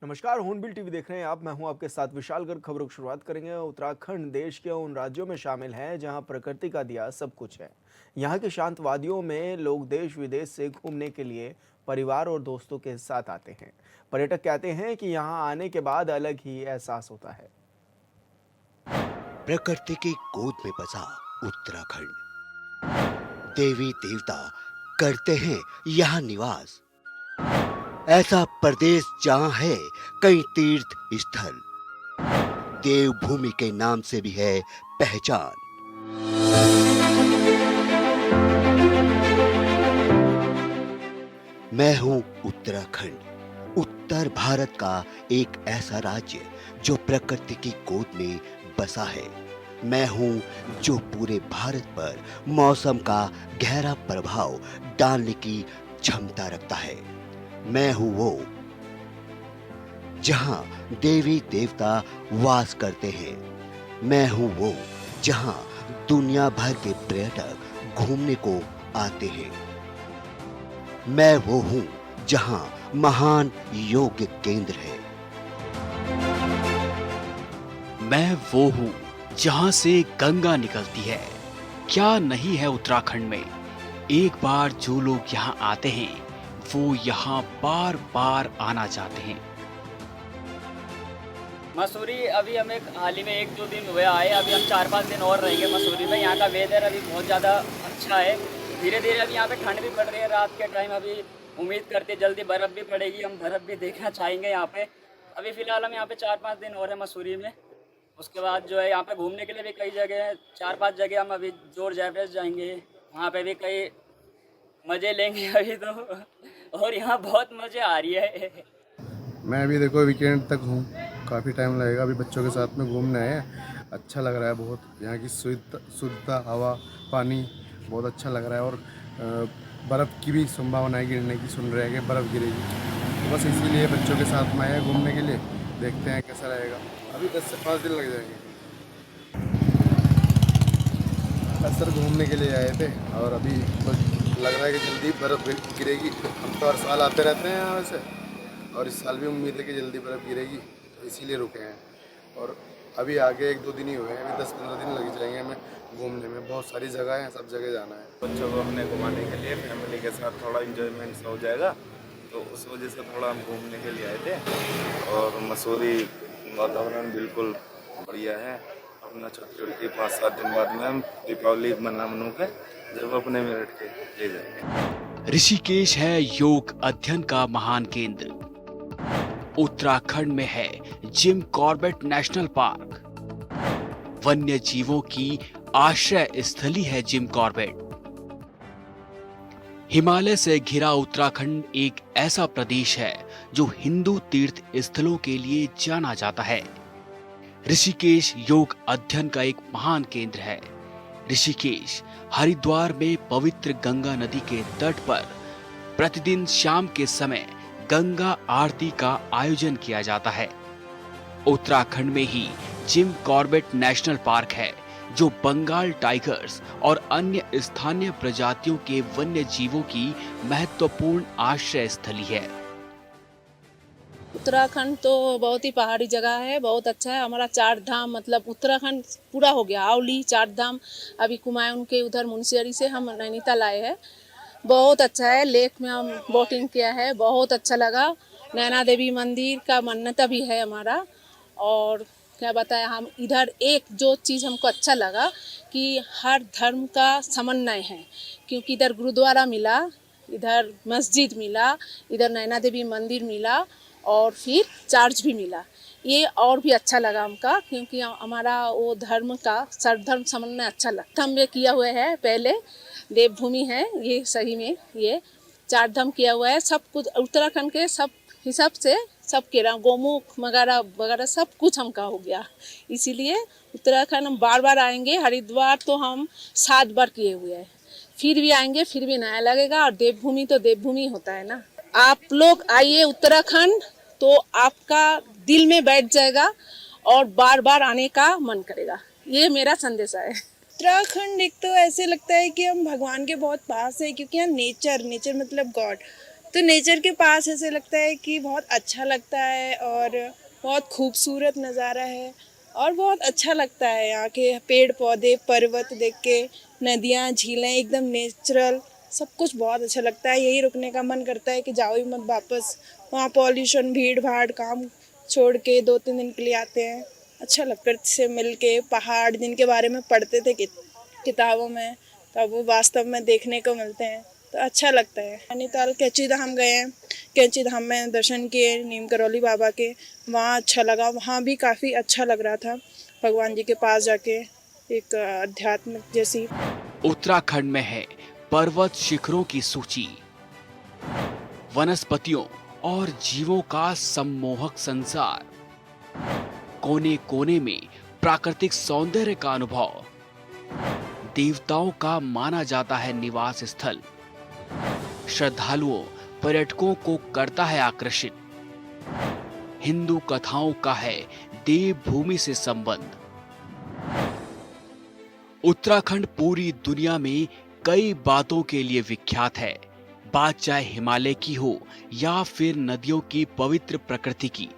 नमस्कार, hornbill TV देख रहे हैं आप। मैं हूं आपके साथ विशाल गर्ग। खबरों की शुरुआत करेंगे। उत्तराखंड देश के उन राज्यों में शामिल है जहां प्रकृति का दिया सब कुछ है। यहां की शांत वादियों में लोग देश विदेश से घूमने के लिए परिवार और दोस्तों के साथ आते हैं। पर्यटक कहते हैं कि यहां आने के बाद अलग ही एहसास होता है। प्रकृति की गोद में बसा उत्तराखंड, देवी देवता करते हैं यहाँ निवास। ऐसा प्रदेश जहाँ है कई तीर्थ स्थल, देवभूमि के नाम से भी है पहचान। मैं हूँ उत्तराखंड, उत्तर भारत का एक ऐसा राज्य जो प्रकृति की गोद में बसा है। मैं हूँ जो पूरे भारत पर मौसम का गहरा प्रभाव डालने की क्षमता रखता है। मैं हूँ वो जहाँ देवी देवता वास करते हैं। मैं हूँ वो जहाँ दुनिया भर के पर्यटक घूमने को आते हैं। मैं वो हूँ जहाँ महान योग केंद्र है। मैं वो हूँ जहाँ से गंगा निकलती है। क्या नहीं है उत्तराखंड में। एक बार जो लोग यहाँ आते हैं वो यहाँ बार बार आना चाहते हैं। मसूरी अभी हमें हाल ही में 1-2 दिन हुए आए। अभी हम 4-5 दिन और रहेंगे मसूरी में। यहाँ का वेदर अभी बहुत ज़्यादा अच्छा है। धीरे धीरे अभी यहाँ पे ठंड भी पड़ रही है रात के टाइम। अभी उम्मीद करते जल्दी बर्फ़ भी पड़ेगी। हम बर्फ़ भी देखना चाहेंगे यहाँ पे। अभी फ़िलहाल हम यहाँ पे 4-5 दिन और हैं मसूरी में। उसके बाद जो है यहाँ पे घूमने के लिए भी कई जगह हैं। 4-5 जगह हम अभी जोर एवरेस्ट जाएंगे। वहाँ पे भी कई मज़े लेंगे अभी तो। और यहाँ बहुत मज़े आ रही है। मैं अभी देखो वीकेंड तक हूँ, काफ़ी टाइम लगेगा। अभी बच्चों के साथ में घूमने आए हैं। अच्छा लग रहा है बहुत। यहाँ की शुद्धता हवा पानी बहुत अच्छा लग रहा है। और बर्फ़ की भी संभावना है गिरने की, सुन रहे हैं कि बर्फ़ गिरेगी। तो बस इसीलिए बच्चों के साथ में आए हैं घूमने के लिए। देखते हैं कैसा रहेगा। अभी 10 से 5 दिन लग जाएंगे। बस सर घूमने के लिए आए थे और अभी तो लग रहा है कि जल्दी बर्फ़ गिरेगी। हम तो हर साल आते रहते हैं यहाँ वैसे, और इस साल भी उम्मीद है कि जल्दी बर्फ़ गिरेगी, तो इसीलिए रुके हैं। और अभी आगे 1-2 दिन ही हुए हैं। अभी 10-15 दिन लग जाएंगे हमें घूमने में। बहुत सारी जगह हैं, सब जगह जाना है। बच्चों को अपने घुमाने के लिए फैमिली के साथ थोड़ा इंजॉयमेंट हो जाएगा, तो उस वजह से थोड़ा हम घूमने के लिए आए थे। और मसूरी वातावरण बिल्कुल बढ़िया है। अपना छुट्टी के 5-7 दिन बाद में हम दीपावली मना के जब अपने मेरठ के ले जाएंगे। ऋषिकेश है योग अध्ययन का महान केंद्र। उत्तराखंड में है जिम कॉर्बेट नेशनल पार्क। वन्य जीवों की आश्रय स्थली है जिम कॉर्बेट। हिमालय से घिरा उत्तराखंड एक ऐसा प्रदेश है जो हिंदू तीर्थ स्थलों के लिए जाना जाता है। ऋषिकेश योग अध्ययन का एक महान केंद्र है। ऋषिकेश हरिद्वार में पवित्र गंगा नदी के तट पर प्रतिदिन शाम के समय गंगा आरती का आयोजन किया जाता है। उत्तराखंड में ही जिम कॉर्बेट नेशनल पार्क है जो बंगाल टाइगर्स और अन्य स्थानीय प्रजातियों के वन्य जीवों की महत्वपूर्ण आश्रय स्थली है। उत्तराखंड तो बहुत ही पहाड़ी जगह है, बहुत अच्छा है। हमारा 4 धाम मतलब उत्तराखंड पूरा हो गया। औली 4 धाम अभी कुमायूं के उधर मुनस्यारी से हम नैनीताल आए हैं। बहुत अच्छा है। लेक में हम बोटिंग किया है, बहुत अच्छा लगा। नैना देवी मंदिर का मान्यता भी है हमारा। और क्या बताएं, हम इधर एक जो चीज़ हमको अच्छा लगा कि हर धर्म का समन्वय है, क्योंकि इधर गुरुद्वारा मिला, इधर मस्जिद मिला, इधर नैना देवी मंदिर मिला और फिर चर्च भी मिला। ये और भी अच्छा लगा हमका, क्योंकि हमारा वो धर्म का सर्वधर्म समन्वय अच्छा लगता। हम ये किया हुआ है, पहले देवभूमि है ये, सही में ये 4 धाम किया हुआ है। सब कुछ उत्तराखंड के सब हिसाब से सब के गोमुख वगैरह वगैरह सब कुछ हमका हो गया। इसीलिए उत्तराखंड हम बार बार आएंगे। हरिद्वार तो हम 7 बार किए हुए हैं, फिर भी आएंगे, फिर भी नया लगेगा। और देवभूमि तो देवभूमि होता है ना। आप लोग आइए उत्तराखंड तो आपका दिल में बैठ जाएगा और बार बार आने का मन करेगा। ये मेरा संदेश है। उत्तराखंड एक तो ऐसे लगता है कि हम भगवान के बहुत पास है, क्योंकि यहाँ नेचर मतलब गॉड। तो नेचर के पास ऐसे लगता है कि बहुत अच्छा लगता है और बहुत खूबसूरत नज़ारा है और बहुत अच्छा लगता है। यहाँ के पेड़ पौधे पर्वत देख के, नदियाँ झीलें एकदम नेचुरल, सब कुछ बहुत अच्छा लगता है। यही रुकने का मन करता है कि जाओ ही मत वापस। वहाँ पॉल्यूशन भीड़ भाड़ काम छोड़ के 2-3 दिन के लिए आते हैं। अच्छा लगता से मिल के, पहाड़ जिनके बारे में पढ़ते थे किताबों में, तब वो वास्तव में देखने को मिलते हैं तो अच्छा लगता है। नैनीताल कैंची धाम गए हैं, कैंची धाम में दर्शन किए नीम करौली बाबा के, वहाँ अच्छा लगा। वहाँ भी काफ़ी अच्छा लग रहा था भगवान जी के पास जाके, एक आध्यात्मिक जैसी। उत्तराखंड में है पर्वत शिखरों की सूची, वनस्पतियों और जीवों का सम्मोहक संसार, कोने कोने में प्राकृतिक सौंदर्य का अनुभव, देवताओं का माना जाता है निवास स्थल, श्रद्धालुओं पर्यटकों को करता है आकर्षित, हिंदू कथाओं का है देवभूमि से संबंध। उत्तराखंड पूरी दुनिया में कई बातों के लिए विख्यात है, बात चाहे हिमालय की हो या फिर नदियों की पवित्र प्रकृति की,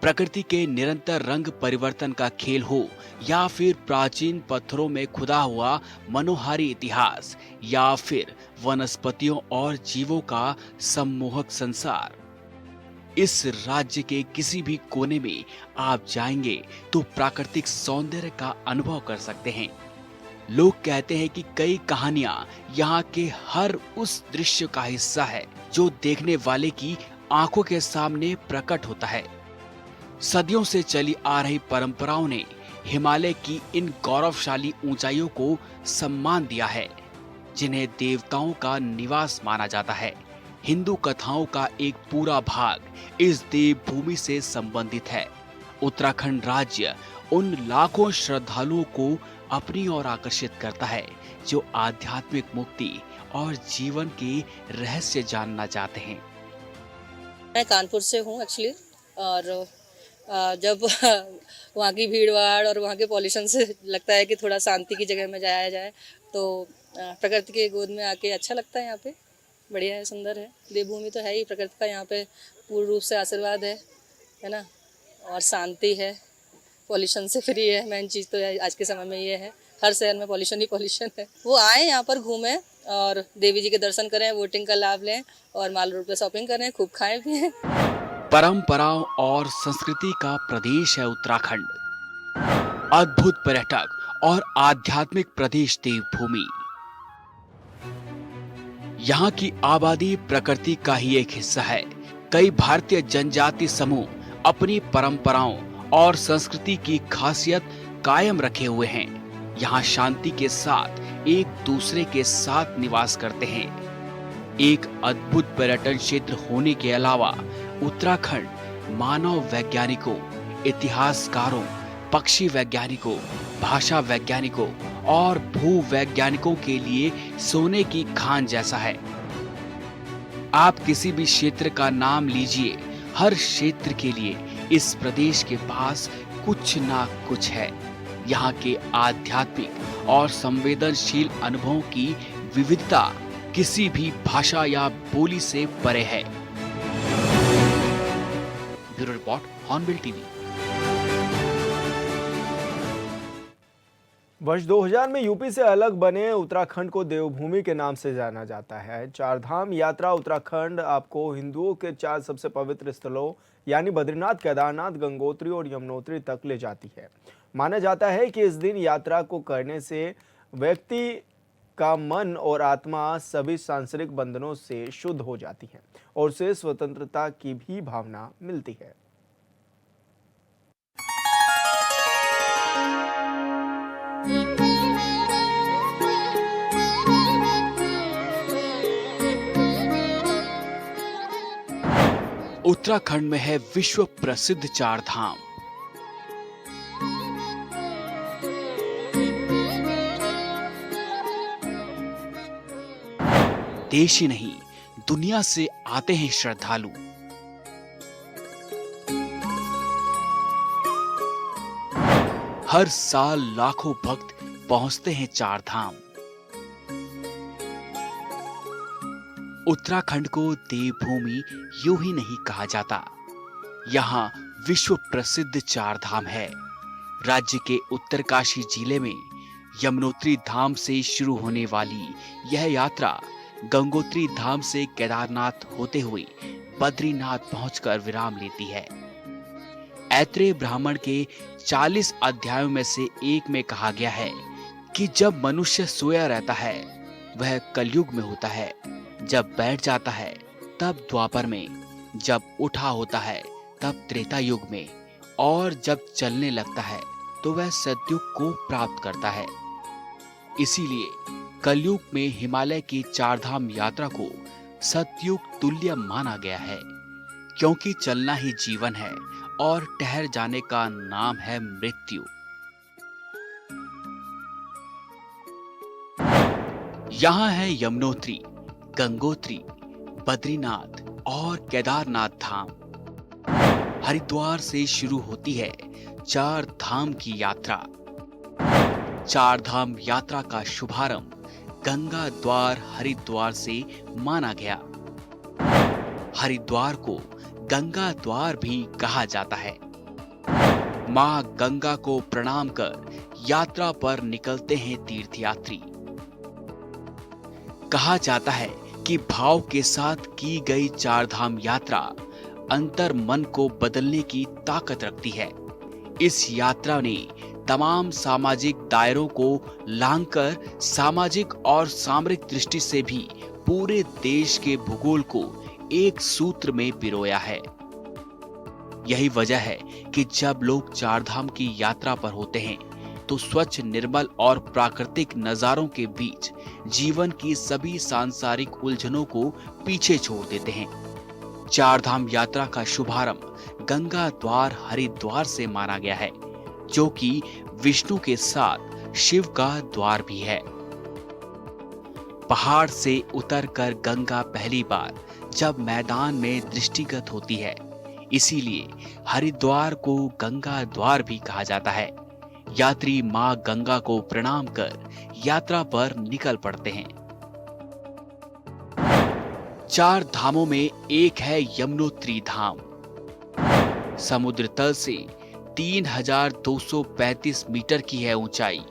प्रकृति के निरंतर रंग परिवर्तन का खेल हो या फिर प्राचीन पत्थरों में खुदा हुआ मनोहारी इतिहास या फिर वनस्पतियों और जीवों का सम्मोहक संसार। इस राज्य के किसी भी कोने में आप जाएंगे तो प्राकृतिक सौंदर्य का अनुभव कर सकते हैं। लोग कहते हैं कि कई कहानियां यहाँ के हर उस दृश्य का हिस्सा है जो देखने वाले की आंखों के सामने प्रकट होता है। सदियों से चली आ रही परंपराओं ने हिमालय की इन गौरवशाली ऊंचाइयों को सम्मान दिया है, जिन्हें देवताओं का निवास माना जाता है। हिंदू कथाओं का एक पूरा भाग इस देवभूमि से संबंधित है। उत्तराखंड राज्य उन लाखों श्रद्धालुओं को अपनी ओर आकर्षित करता है जो आध्यात्मिक मुक्ति और जीवन के रहस्य जानना चाहते हैं। मैं कानपुर से हूँ एक्चुअली, और जब वहाँ की भीड़ भाड़ और वहाँ के पॉल्यूशन से लगता है कि थोड़ा शांति की जगह में जाया जाए, तो प्रकृति के गोद में आके अच्छा लगता है। यहाँ पे बढ़िया है, सुंदर है। देवभूमि तो है ही, प्रकृति का यहाँ पे पूर्ण रूप से आशीर्वाद है ना, और शांति है, पॉल्यूशन से फ्री है। मेन चीज़ तो आज के समय में ये है, हर शहर में पॉल्यूशन ही पॉल्यूशन है। वो आए यहाँ पर घूमें और देवी जी के दर्शन करें, वोटिंग का लाभ लें और माल रोड पे शॉपिंग करें, खूब खाएं पिएं। परंपराओं और संस्कृति का प्रदेश है उत्तराखंड, अद्भुत पर्यटक और आध्यात्मिक प्रदेश देवभूमि। यहाँ की आबादी प्रकृति का ही एक हिस्सा है। कई भारतीय जनजाति समूह अपनी परंपराओं और संस्कृति की खासियत कायम रखे हुए हैं। यहाँ शांति के साथ एक दूसरे के साथ निवास करते हैं। एक अद्भुत पर्यटन क्षेत्र होने के अलावा उत्तराखंड मानव वैज्ञानिकों, इतिहासकारों, पक्षी वैज्ञानिकों, भाषा वैज्ञानिकों और भू वैज्ञानिकों के लिए सोने की खान जैसा है। आप किसी भी क्षेत्र का नाम लीजिए, हर क्षेत्र के लिए इस प्रदेश के पास कुछ ना कुछ है। यहाँ के आध्यात्मिक और संवेदनशील अनुभवों की विविधता किसी भी भाषा या बोली से परे है। Bureau report, Hornbill TV. वर्ष 2000 में यूपी से अलग बने उत्तराखंड को देवभूमि के नाम से जाना जाता है। चारधाम यात्रा उत्तराखंड आपको हिंदुओं के 4 सबसे पवित्र स्थलों यानी बद्रीनाथ, केदारनाथ, गंगोत्री और यमुनोत्री तक ले जाती है। माना जाता है कि इस दिन यात्रा को करने से व्यक्ति का मन और आत्मा सभी सांसारिक बंधनों से शुद्ध हो जाती है और उसे स्वतंत्रता की भी भावना मिलती है। उत्तराखंड में है विश्व प्रसिद्ध चारधाम। देश ही नहीं, दुनिया से आते हैं श्रद्धालु। हर साल लाखों भक्त पहुंचते हैं चारधाम। उत्तराखंड को देवभूमि यूं ही नहीं कहा जाता। यहाँ विश्व प्रसिद्ध चार धाम है। राज्य के उत्तरकाशी जिले में यमुनोत्री धाम से शुरू होने वाली यह यात्रा गंगोत्री धाम से केदारनाथ होते हुए बद्रीनाथ पहुंचकर विराम लेती है। ऐत्रेय ब्राह्मण के 40 अध्यायों में से एक में कहा गया है कि जब मनुष्य सोया रहता है वह कलयुग में होता है, जब बैठ जाता है तब द्वापर में, जब उठा होता है तब त्रेता युग में, और जब चलने लगता है तो वह सतयुग को प्राप्त करता है। इसीलिए कलयुग में हिमालय की चारधाम यात्रा को सतयुग तुल्य माना गया है, क्योंकि चलना ही जीवन है और ठहर जाने का नाम है मृत्यु। यहाँ है यमुनोत्री, गंगोत्री, बद्रीनाथ और केदारनाथ धाम। हरिद्वार से शुरू होती है चार धाम की यात्रा। चार धाम यात्रा का शुभारंभ गंगा द्वार हरिद्वार से माना गया। हरिद्वार को गंगा द्वार भी कहा जाता है। मां गंगा को प्रणाम कर यात्रा पर निकलते हैं तीर्थयात्री। कहा जाता है कि भाव के साथ की गई चार धाम यात्रा अंतर मन को बदलने की ताकत रखती है। इस यात्रा ने तमाम सामाजिक दायरों को लांघकर सामाजिक और सामरिक दृष्टि से भी पूरे देश के भूगोल को एक सूत्र में पिरोया है। यही वजह है कि जब लोग चारधाम की यात्रा पर होते हैं तो स्वच्छ, निर्मल और प्राकृतिक नजारों के बीच जीवन की सभी सांसारिक उलझनों को पीछे छोड़ देते हैं। चारधाम यात्रा का शुभारंभ गंगा द्वार हरिद्वार से माना गया है, जो कि विष्णु के साथ शिव का द्वार भी है। पहाड़ से उतरकर गंगा पहली बार जब मैदान में दृष्टिगत होती है, इसीलिए हरिद्वार को गंगा द्वार भी कहा जाता है। यात्री मां गंगा को प्रणाम कर यात्रा पर निकल पड़ते हैं। चार धामों में एक है यमुनोत्री धाम। समुद्र तल से 3235 मीटर की है ऊंचाई।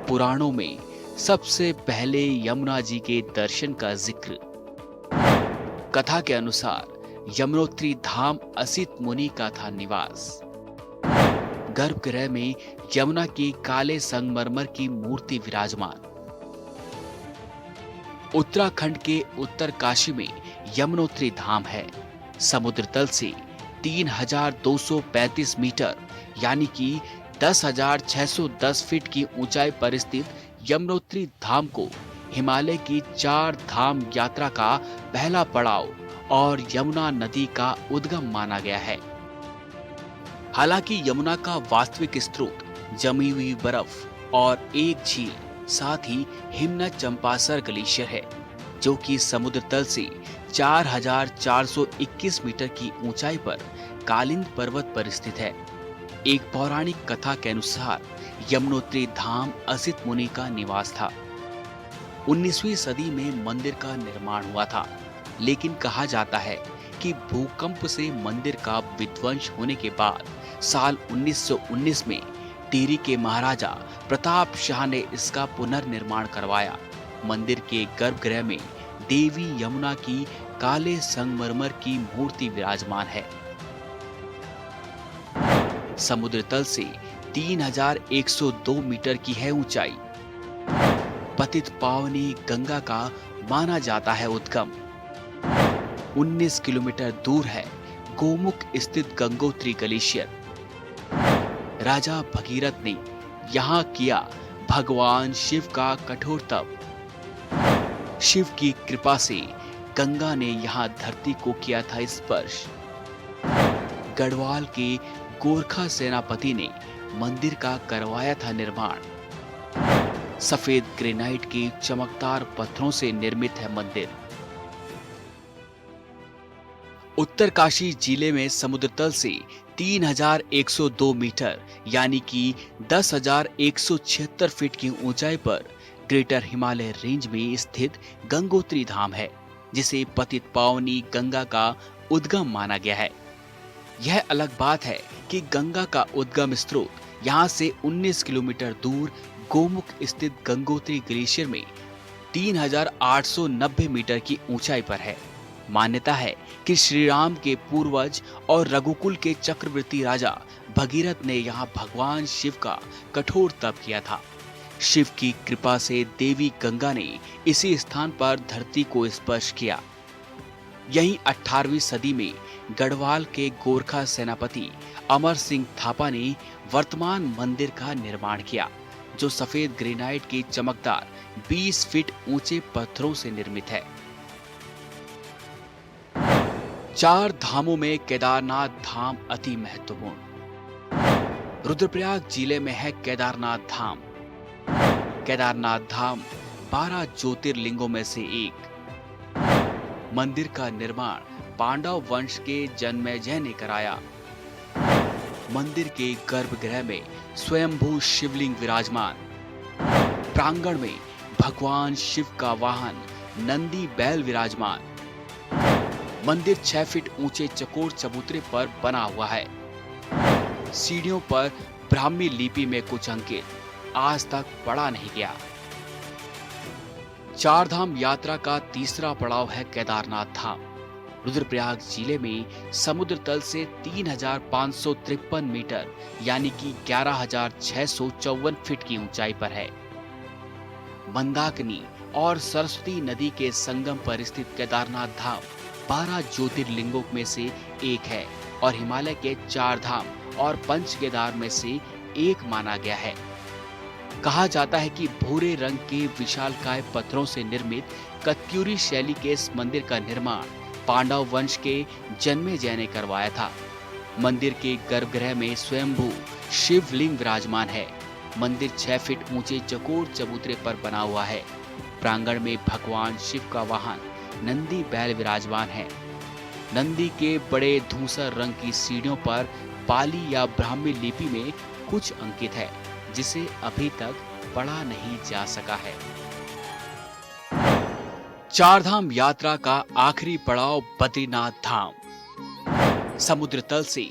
पुराणों में सबसे पहले यमुना जी के दर्शन का जिक्र। कथा के अनुसार यमुनोत्री धाम असित मुनि का था निवास। गर्भगृह में यमुना की काले संगमरमर की मूर्ति विराजमान। उत्तराखंड के उत्तरकाशी में यमुनोत्री धाम है। समुद्र तल से 3235 मीटर यानी कि 10,610 फीट की ऊंचाई पर स्थित यमुनोत्री धाम को हिमालय की चार धाम यात्रा का पहला पड़ाव और यमुना नदी का उद्गम माना गया है। हालांकि यमुना का वास्तविक स्रोत जमी हुई बर्फ और एक झील, साथ ही हिमनद चंपासर ग्लेशियर है, जो कि समुद्र तल से 4,421 मीटर की ऊंचाई पर कालिंद पर्वत पर स्थित है। एक पौराणिक कथा के अनुसार यमुनोत्री धाम असित मुनि का निवास था। 19वीं सदी में मंदिर का निर्माण हुआ था, लेकिन कहा जाता है कि भूकंप से मंदिर का विध्वंस होने के बाद साल 1919 में टिहरी के महाराजा प्रताप शाह ने इसका पुनर्निर्माण करवाया। मंदिर के गर्भगृह में देवी यमुना की काले संगमरमर की मूर्ति विराजमान है। समुद्र तल से 3102 मीटर की है ऊंचाई। पतित पावनी गंगा का माना जाता है उद्गम। 19 किलोमीटर दूर है गोमुख स्थित गंगोत्री ग्लेशियर। राजा भगीरथ ने यहाँ किया भगवान शिव का कठोर तप। शिव की कृपा से गंगा ने यहाँ धरती को किया था स्पर्श। गढ़वाल के गोरखा सेनापति ने मंदिर का करवाया था निर्माण। सफेद ग्रेनाइट के चमकदार पत्थरों से निर्मित है मंदिर। उत्तरकाशी जिले में समुद्र तल से 3102 मीटर यानी कि 10,176 फीट की ऊंचाई पर ग्रेटर हिमालय रेंज में स्थित गंगोत्री धाम है, जिसे पतित पावनी गंगा का उद्गम माना गया है। यह अलग बात है कि गंगा का उद्गम स्रोत यहाँ से 19 किलोमीटर दूर गोमुख स्थित गंगोत्री ग्लेशियर में 3890 मीटर की ऊंचाई पर है। मान्यता है कि श्री राम के पूर्वज और रघुकुल के चक्रवर्ती राजा भगीरथ ने यहाँ भगवान शिव का कठोर तप किया था। शिव की कृपा से देवी गंगा ने इसी स्थान पर धरती को स्पर्श किया। यहीं 18वीं सदी में गढ़वाल के गोरखा सेनापति अमर सिंह थापा ने वर्तमान मंदिर का निर्माण किया, जो सफेद ग्रेनाइट के चमकदार 20 फीट ऊंचे पत्थरों से निर्मित है। 4 धामों में केदारनाथ धाम अति महत्वपूर्ण। रुद्रप्रयाग जिले में है केदारनाथ धाम। केदारनाथ धाम 12 ज्योतिर्लिंगों में से एक। मंदिर का निर्माण पांडव वंश के जन्मेजय ने कराया। मंदिर के गर्भगृह में स्वयंभू शिवलिंग विराजमान। प्रांगण में भगवान शिव का वाहन नंदी बैल विराजमान। मंदिर 6 फीट ऊंचे चकोर चबूतरे पर बना हुआ है। सीढ़ियों पर ब्राह्मी लिपि में कुछ अंकित आज तक पढ़ा नहीं गया। 4 धाम यात्रा का तीसरा पड़ाव है केदारनाथ धाम। रुद्रप्रयाग जिले में समुद्र तल से 3553 मीटर यानी कि 11654 फीट की ऊंचाई पर है। मंदाकिनी और सरस्वती नदी के संगम पर स्थित केदारनाथ धाम 12 ज्योतिर्लिंगों में से एक है और हिमालय के 4 धाम और पंच केदार में से एक माना गया है। कहा जाता है कि भूरे रंग के विशालकाय पत्थरों से निर्मित कत्यूरी शैली के इस मंदिर का निर्माण पांडव वंश के जन्मेजय ने करवाया था। मंदिर के गर्भगृह में स्वयंभू शिवलिंग विराजमान है। मंदिर 6 फीट ऊंचे चकोर चबूतरे पर बना हुआ है। प्रांगण में भगवान शिव का वाहन नंदी बैल विराजमान है। नंदी के बड़े धूसर रंग की सीढ़ियों पर पाली या ब्राह्मी लिपि में कुछ अंकित है, जिसे अभी तक पढ़ा नहीं जा सका है। 4 धाम यात्रा का आखिरी पड़ाव बद्रीनाथ धाम। समुद्र तल से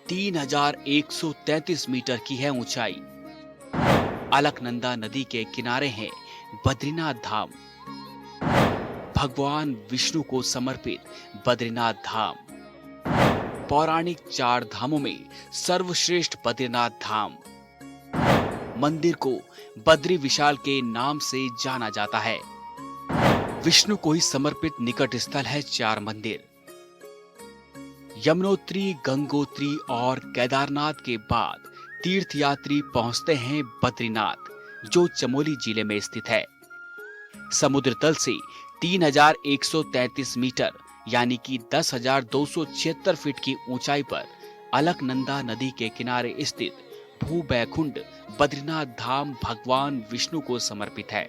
3133 मीटर की है ऊंचाई। अलकनंदा नदी के किनारे है बद्रीनाथ धाम। भगवान विष्णु को समर्पित बद्रीनाथ धाम पौराणिक 4 धामों में सर्वश्रेष्ठ बद्रीनाथ धाम। मंदिर को बद्री विशाल के नाम से जाना जाता है। विष्णु को ही समर्पित निकट स्थल है 4 मंदिर। यमुनोत्री, गंगोत्री और केदारनाथ के बाद तीर्थयात्री पहुंचते हैं बद्रीनाथ, जो चमोली जिले में स्थित है। समुद्र तल से 3133 मीटर यानी कि 10,276 फीट की ऊंचाई पर अलकनंदा नदी के किनारे स्थित भूबैकुंठ बद्रीनाथ धाम भगवान विष्णु को समर्पित है।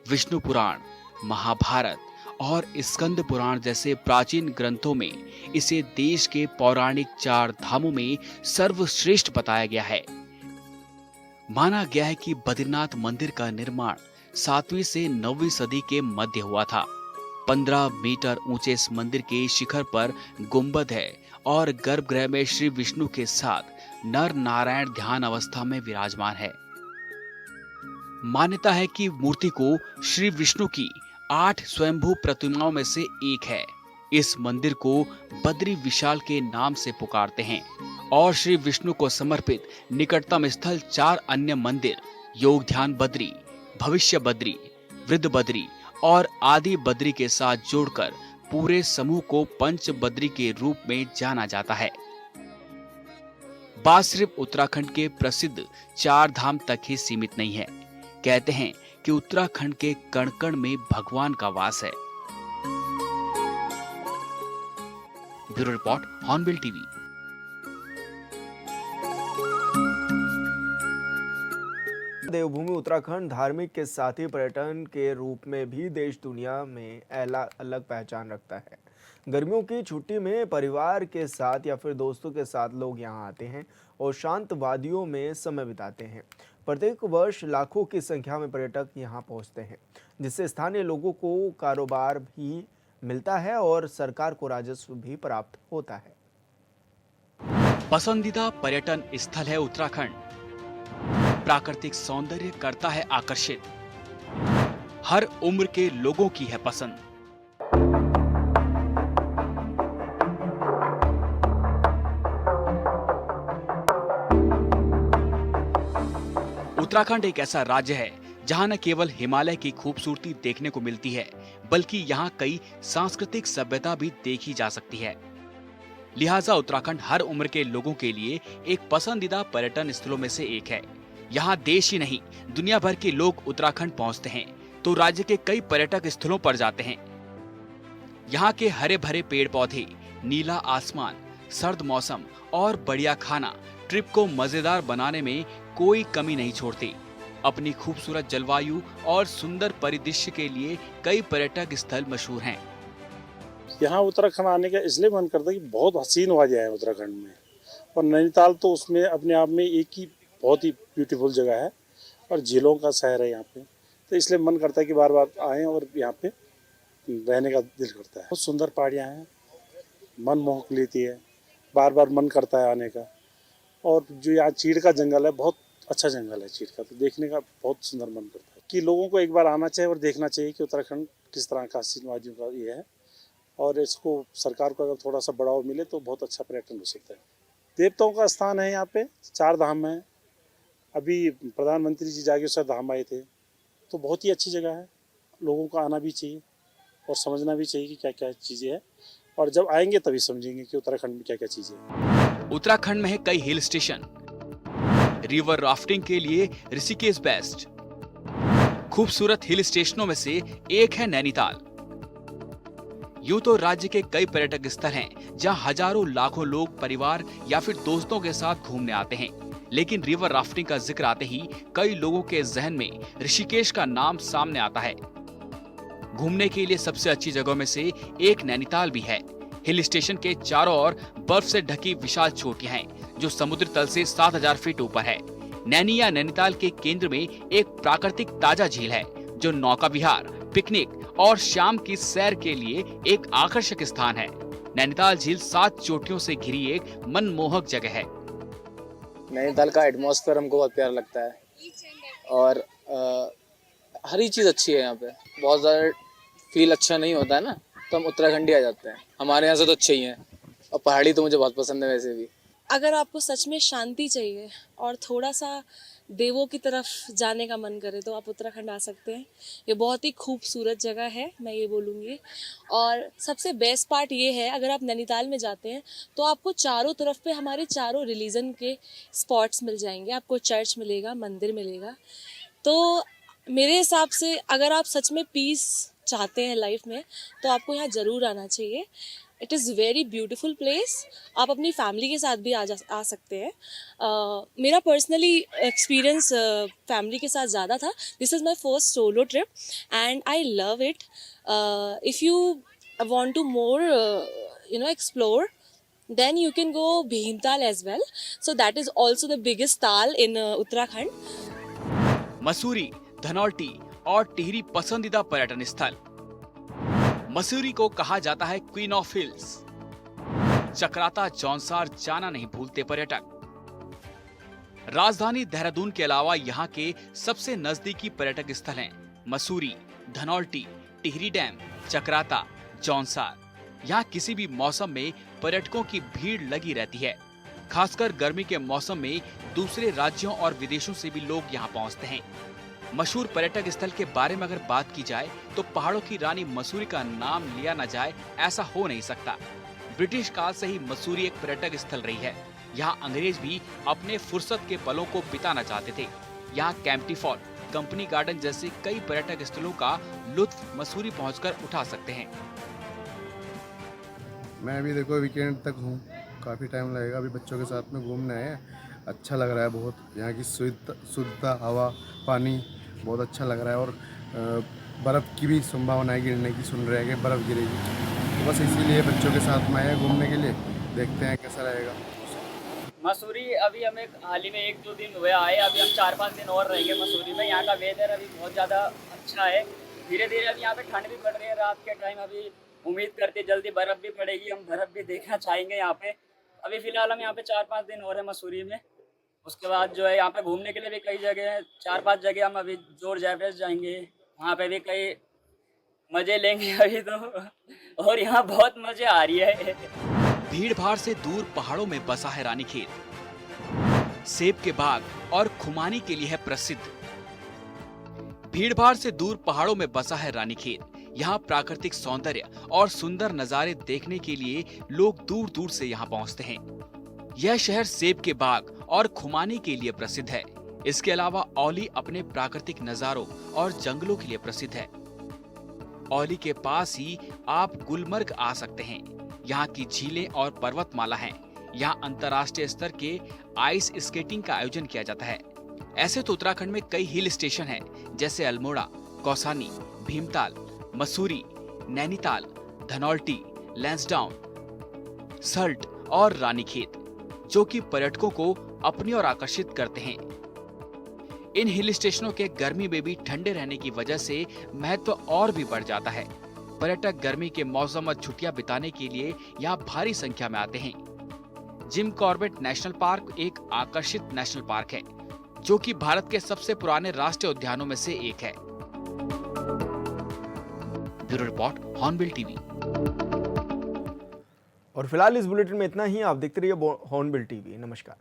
विष्णु पुराण, महाभारत और स्कंद पुराण जैसे प्राचीन ग्रंथों में इसे देश के पौराणिक 4 धामों में सर्वश्रेष्ठ बताया गया है। माना गया है कि बद्रीनाथ मंदिर का निर्माण 7वीं से 9वीं सदी के मध्य हुआ था। 15 मीटर ऊंचे इस मंदिर के शिखर पर गुंबद है और गर्भगृह में श्री विष्णु के साथ नर नारायण ध्यान अवस्था में विराजमान है। मान्यता है कि मूर्ति को श्री विष्णु की 8 स्वयंभू प्रतिमाओं में से एक है। इस मंदिर को बद्री विशाल के नाम से पुकारते हैं और श्री विष्णु को समर्पित निकटतम स्थल 4 अन्य मंदिर योग ध्यान बद्री, भविष्य बद्री, वृद्ध बद्री और आदि बद्री के साथ जोड़कर पूरे समूह को पंच बद्री के रूप में जाना जाता है। बात सिर्फ उत्तराखंड के प्रसिद्ध 4 धाम तक ही सीमित नहीं है। कहते हैं कि उत्तराखंड के कण कण में भगवान का वास है। Bureau report, Hornbill TV. देवभूमि उत्तराखंड धार्मिक के साथ ही पर्यटन के रूप में भी देश दुनिया में अलग पहचान रखता है। गर्मियों की छुट्टी में परिवार के साथ या फिर दोस्तों के साथ लोग यहाँ आते हैं और शांत वादियों में समय बिताते हैं। प्रत्येक वर्ष लाखों की संख्या में पर्यटक यहाँ पहुँचते हैं, जिससे स्थानीय लोगों को कारोबार भी मिलता है और सरकार को राजस्व भी प्राप्त होता है। पसंदीदा पर्यटन स्थल है उत्तराखंड। प्राकृतिक सौंदर्य करता है आकर्षित, हर उम्र के लोगों की है पसंद। उत्तराखंड एक ऐसा राज्य है जहां न केवल हिमालय की खूबसूरती देखने को मिलती है, बल्कि यहां कई सांस्कृतिक सभ्यता भी देखी जा सकती है। लिहाजा उत्तराखंड हर उम्र के लोगों के लिए एक पसंदीदा पर्यटन स्थलों में से एक है। यहाँ देश ही नहीं, दुनिया भर के लोग उत्तराखंड पहुँचते हैं तो राज्य के कई पर्यटक स्थलों पर जाते हैं। यहाँ के हरे भरे पेड़ पौधे, नीला आसमान, सर्द मौसम और बढ़िया खाना ट्रिप को मजेदार बनाने में कोई कमी नहीं छोड़ते। अपनी खूबसूरत जलवायु और सुंदर परिदृश्य के लिए कई पर्यटक स्थल मशहूर हैं। यहाँ उत्तराखंड आने का इसलिए मन करता है कि बहुत हसीन वादियाँ है उत्तराखंड में, और नैनीताल तो उसमें अपने आप में एक ही बहुत ही ब्यूटीफुल जगह है और झीलों का शहर है यहाँ पे, तो इसलिए मन करता है कि बार बार आएँ और यहाँ पे रहने का दिल करता है। बहुत सुंदर पहाड़ियाँ हैं, मन मोहक लेती है, बार बार मन करता है आने का। और जो यहाँ चीड़ का जंगल है, बहुत अच्छा जंगल है चीड़ का, तो देखने का बहुत सुंदर मन करता है कि लोगों को एक बार आना चाहिए और देखना चाहिए कि उत्तराखंड किस तरह का हसीन वादियों का ये है। और इसको सरकार को अगर थोड़ा सा बढ़ावा मिले तो बहुत अच्छा पर्यटन हो सकता है। देवताओं का स्थान है यहाँ पे, 4 धाम है। अभी प्रधानमंत्री जी जागेश्वर धाम आए थे, तो बहुत ही अच्छी जगह है। लोगों को आना भी चाहिए और समझना भी चाहिए कि क्या क्या चीज़ें हैं, और जब आएंगे तभी समझेंगे कि उत्तराखंड में क्या क्या चीज़ें हैं। उत्तराखंड में है कई हिल स्टेशन। रिवर राफ्टिंग के लिए ऋषिकेश बेस्ट। खूबसूरत हिल स्टेशनों में से एक है नैनीताल। यूं तो राज्य के कई पर्यटक स्थल हैं जहां हजारों लाखों लोग परिवार या फिर दोस्तों के साथ घूमने आते हैं, लेकिन रिवर राफ्टिंग का जिक्र आते ही कई लोगों के जहन में ऋषिकेश का नाम सामने आता है। घूमने के लिए सबसे अच्छी जगहों में से एक नैनीताल भी है। हिल स्टेशन के चारों ओर बर्फ से ढकी विशाल चोटियां हैं जो समुद्र तल से 7000 फीट ऊपर है। नैनी या नैनीताल के केंद्र में एक प्राकृतिक ताजा झील है जो नौका विहार, पिकनिक और शाम की सैर के लिए एक आकर्षक स्थान है। नैनीताल झील 7 चोटियों से घिरी एक मनमोहक जगह है। नैनीताल का एटमॉस्फेयर हमको बहुत प्यारा लगता है और हर ही चीज़ अच्छी है यहाँ पे। बहुत ज़्यादा फील अच्छा नहीं होता है ना, तो हम उत्तराखंड ही आ जाते हैं। हमारे यहाँ से तो अच्छे ही हैं, और पहाड़ी तो मुझे बहुत पसंद है वैसे भी। अगर आपको सच में शांति चाहिए और थोड़ा सा देवों की तरफ जाने का मन करे तो आप उत्तराखंड आ सकते हैं। ये बहुत ही खूबसूरत जगह है, मैं ये बोलूँगी। और सबसे बेस्ट पार्ट ये है, अगर आप नैनीताल में जाते हैं तो आपको चारों तरफ पे हमारे चारों रिलीजन के स्पॉट्स मिल जाएंगे। आपको चर्च मिलेगा, मंदिर मिलेगा। तो मेरे हिसाब से अगर आप सच में पीस चाहते हैं लाइफ में तो आपको यहाँ ज़रूर आना चाहिए। It is very beautiful place. आप अपनी फैमिली के साथ भी आ सकते हैं। मेरा पर्सनली एक्सपीरियंस फैमिली के साथ ज़्यादा था। This is my first solo trip and I love it. If you want to more explore, then you can go Bhimtal as well. So that is also the biggest tal in Uttarakhand. Mussoorie, Dhanaulti और टिहरी पसंदीदा पर्यटन स्थल। मसूरी को कहा जाता है queen of hills. Chakrata, Jaunsar जाना नहीं भूलते पर्यटक। राजधानी देहरादून के अलावा यहाँ के सबसे नजदीकी पर्यटक स्थल हैं मसूरी, धनौल्टी, टिहरी डैम, चक्राता, जौनसार। यहाँ किसी भी मौसम में पर्यटकों की भीड़ लगी रहती है। खासकर गर्मी के मौसम में दूसरे राज्यों और विदेशों से भी लोग यहाँ पहुँचते हैं। मशहूर पर्यटक स्थल के बारे में अगर बात की जाए तो पहाड़ों की रानी मसूरी का नाम लिया न जाए ऐसा हो नहीं सकता। ब्रिटिश काल से ही मसूरी एक पर्यटक स्थल रही है। यहाँ अंग्रेज भी अपने फुर्सत के पलों को बिताना चाहते थे। यहाँ कैंपटी फॉल, कंपनी गार्डन जैसे कई पर्यटक स्थलों का लुत्फ मसूरी पहुंचकर उठा सकते हैं। मैं अभी देखो वीकेंड तक हूँ, काफ़ी टाइम लगेगा। अभी बच्चों के साथ में घूमने आए हैं, अच्छा लग रहा है बहुत। यहाँ की शुद्धता हवा, पानी बहुत अच्छा लग रहा है। और बर्फ़ की भी संभावना है गिरने की, सुन रहे हैं कि बर्फ़ गिरेगी। बस इसीलिए बच्चों के साथ में आए हैं घूमने के लिए, देखते हैं कैसा रहेगा। मसूरी अभी हम एक हाल ही में 1-2 दिन हुए आए, अभी हम 4-5 दिन और रहेंगे मसूरी में। यहाँ का वेदर अभी बहुत ज़्यादा अच्छा है। धीरे धीरे अभी यहाँ पे ठंड भी पड़ रही है रात के टाइम। अभी उम्मीद करते जल्दी बर्फ़ भी पड़ेगी, हम बर्फ़ भी देखना चाहेंगे यहाँ पे। अभी फ़िलहाल हम यहाँ पे 4-5 दिन और हैं मसूरी में। उसके बाद जो है यहाँ पे घूमने के लिए भी कई जगह हैं, 4-5 जगह हम अभी जॉर्ज एवरेस्ट जाएंगे, वहाँ पे भी कई मज़े लेंगे अभी तो। और यहाँ बहुत मज़े आ रही है। भीड़ भाड़ से दूर पहाड़ों में बसा है रानीखेत। सेब के बाग और खुमानी के लिए है प्रसिद्ध। भीड़ भाड़ से दूर पहाड़ों में बसा है रानीखेत। यहाँ प्राकृतिक सौंदर्य और सुंदर नजारे देखने के लिए लोग दूर दूर से यहाँ पहुँचते हैं। यह शहर सेब के बाग और खुमानी के लिए प्रसिद्ध है। इसके अलावा औली अपने प्राकृतिक नजारों और जंगलों के लिए प्रसिद्ध है। औली के पास ही आप गुलमर्ग आ सकते हैं। यहाँ की झीलें और पर्वतमाला हैं। यहाँ अंतर्राष्ट्रीय स्तर के आइस स्केटिंग का आयोजन किया जाता है। ऐसे तो उत्तराखंड में कई हिल स्टेशन हैं, जैसे अल्मोड़ा, कौसानी, भीमताल, मसूरी, नैनीताल, धनौल्टी, लैंसडाउन, सल्ट और रानीखेत, जो कि पर्यटकों को अपनी ओर आकर्षित करते हैं। इन हिल स्टेशनों के गर्मी में भी ठंडे रहने की वजह से महत्व और भी बढ़ जाता है। पर्यटक गर्मी के मौसम और छुट्टियां बिताने के लिए यहाँ भारी संख्या में आते हैं। जिम कॉर्बेट नेशनल पार्क एक आकर्षित नेशनल पार्क है, जो कि भारत के सबसे पुराने राष्ट्रीय उद्यानों में से एक है। Bureau report, Hornbill TV. और फिलहाल इस बुलेटिन में इतना ही। आप देखते रहिए हॉर्नबिल टीवी। नमस्कार।